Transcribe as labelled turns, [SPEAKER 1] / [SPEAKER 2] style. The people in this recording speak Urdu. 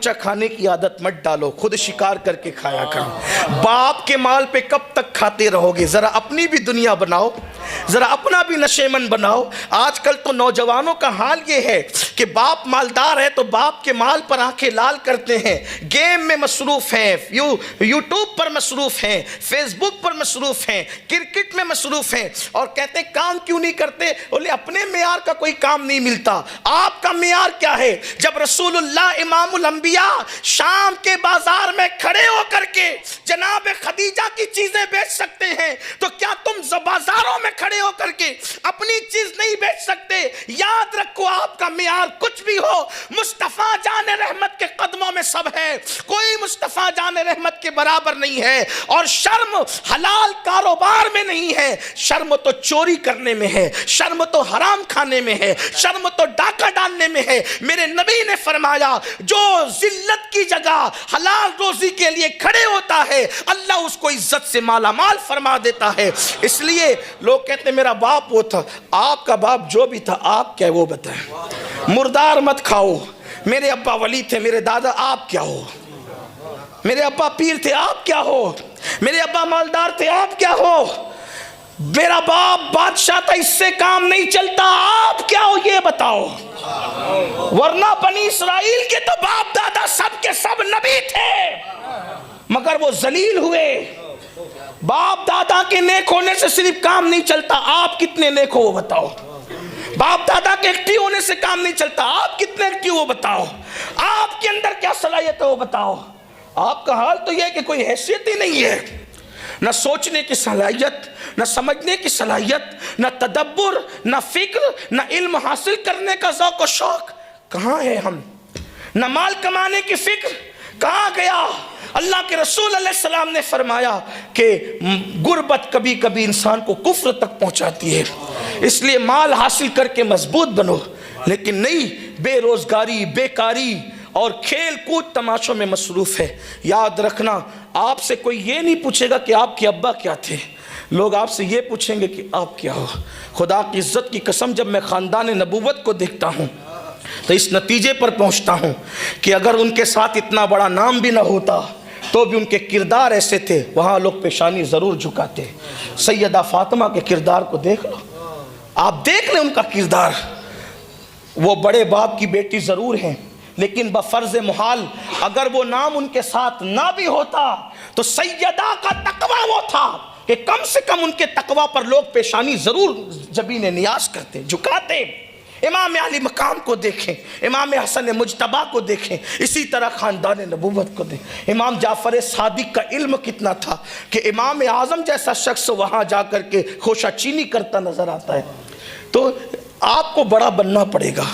[SPEAKER 1] کھانے کی عادت مت ڈالو، خود شکار کر کے کھایا کرو۔ باپ کے مال پہ کب تک کھاتے رہو گے؟ ذرا اپنی بھی دنیا بناؤ، ذرا اپنا بھی نشے من بناؤ۔ آج کل تو نوجوانوں کا حال یہ ہے کہ باپ مالدار ہے تو باپ کے مال پر آنکھیں لال کرتے ہیں، گیم میں مصروف ہیں، یوٹیوب پر مصروف ہیں، فیس بک پر مصروف ہیں، کرکٹ میں مصروف ہیں، اور کہتے ہیں کام کیوں نہیں کرتے؟ بولے اپنے معیار کا کوئی کام نہیں ملتا۔ آپ کا معیار کیا ہے؟ جب رسول اللہ امام الانبیاء شام کے بازار میں کھڑے ہو کر کے جناب خدیجہ کی چیزیں بیچ سکتے ہیں تو کیا تم بازاروں میں کھڑے ہو کر کے اپنی چیز نہیں بیچ سکتے؟ یاد رکھو، آپ کا معیار کچھ بھی ہو، مصطفیٰ جان رحمت کے قدموں میں سب ہے، کوئی مصطفیٰ جان رحمت کے برابر نہیں ہے۔ اور شرم حلال کاروبار میں نہیں ہے، شرم تو چوری کرنے میں ہے، شرم تو حرام کھانے میں ہے، شرم تو ڈاکہ ڈالنے میں ہے۔ میرے نبی نے فرمایا جو ذلت کی جگہ حلال روزی کے لیے کھڑے ہوتا ہے اللہ اس کو عزت سے مالا مال فرما دیتا ہے۔ اس لیے لوگ کہتے ہیں میرا باپ وہ تھا، آپ کا باپ جو بھی تھا آپ کیا وہ بتائیں۔ مردار مت کھاؤ۔ میرے ابا ولی تھے، میرے دادا، آپ کیا ہو؟ میرے ابا پیر تھے، آپ کیا ہو؟ میرے ابا مالدار تھے، آپ کیا ہو؟ میرا باپ بادشاہ تھا، اس سے کام نہیں چلتا، آپ کیا ہو یہ بتاؤ۔ ورنہ بنی اسرائیل کے تو باپ دادا سب کے سب نبی تھے مگر وہ ذلیل ہوئے۔ باپ دادا کے نیک ہونے سے صرف کام نہیں چلتا، آپ کتنے نیک ہو وہ بتاؤ۔ باپ دادا کے ایکٹیو ہونے سے کام نہیں چلتا، آپ کتنے ایکٹیو ہو بتاؤ۔ آپ کے اندر کیا صلاحیت ہے وہ بتاؤ۔ آپ کا حال تو یہ ہے کہ کوئی حیثیت ہی نہیں ہے، نہ سوچنے کی صلاحیت، نہ سمجھنے کی صلاحیت، نہ تدبر، نہ فکر، نہ علم حاصل کرنے کا ذوق و شوق۔ کہاں ہے ہم؟ نہ مال کمانے کی فکر، کہاں گیا؟ اللہ کے رسول علیہ السلام نے فرمایا کہ غربت کبھی کبھی انسان کو کفر تک پہنچاتی ہے، اس لیے مال حاصل کر کے مضبوط بنو، لیکن نہیں بے روزگاری، بیکاری اور کھیل کود تماشوں میں مصروف ہے۔ یاد رکھنا، آپ سے کوئی یہ نہیں پوچھے گا کہ آپ کے ابا کیا تھے، لوگ آپ سے یہ پوچھیں گے کہ آپ کیا ہو۔ خدا کی عزت کی قسم جب میں خاندان نبوت کو دیکھتا ہوں تو اس نتیجے پر پہنچتا ہوں کہ اگر ان کے ساتھ اتنا بڑا نام بھی نہ ہوتا تو بھی ان کے کردار ایسے تھے، وہاں لوگ پیشانی ضرور جھکاتے۔ سیدہ فاطمہ کے کردار کو دیکھ لو، آپ دیکھ لیں ان کا کردار۔ وہ بڑے باپ کی بیٹی ضرور ہیں لیکن بفرض محال اگر وہ نام ان کے ساتھ نہ بھی ہوتا تو سیدہ کا تقویٰ وہ تھا کہ کم سے کم ان کے تقویٰ پر لوگ پیشانی ضرور جبین نیاز کرتے، جھکاتے۔ امام علی مقام کو دیکھیں، امام حسن مجتبیٰ کو دیکھیں، اسی طرح خاندان نبوت کو دیکھیں۔ امام جعفر صادق کا علم کتنا تھا کہ امام اعظم جیسا شخص وہاں جا کر کے خوشہ چینی کرتا نظر آتا ہے۔ تو آپ کو بڑا بننا پڑے گا۔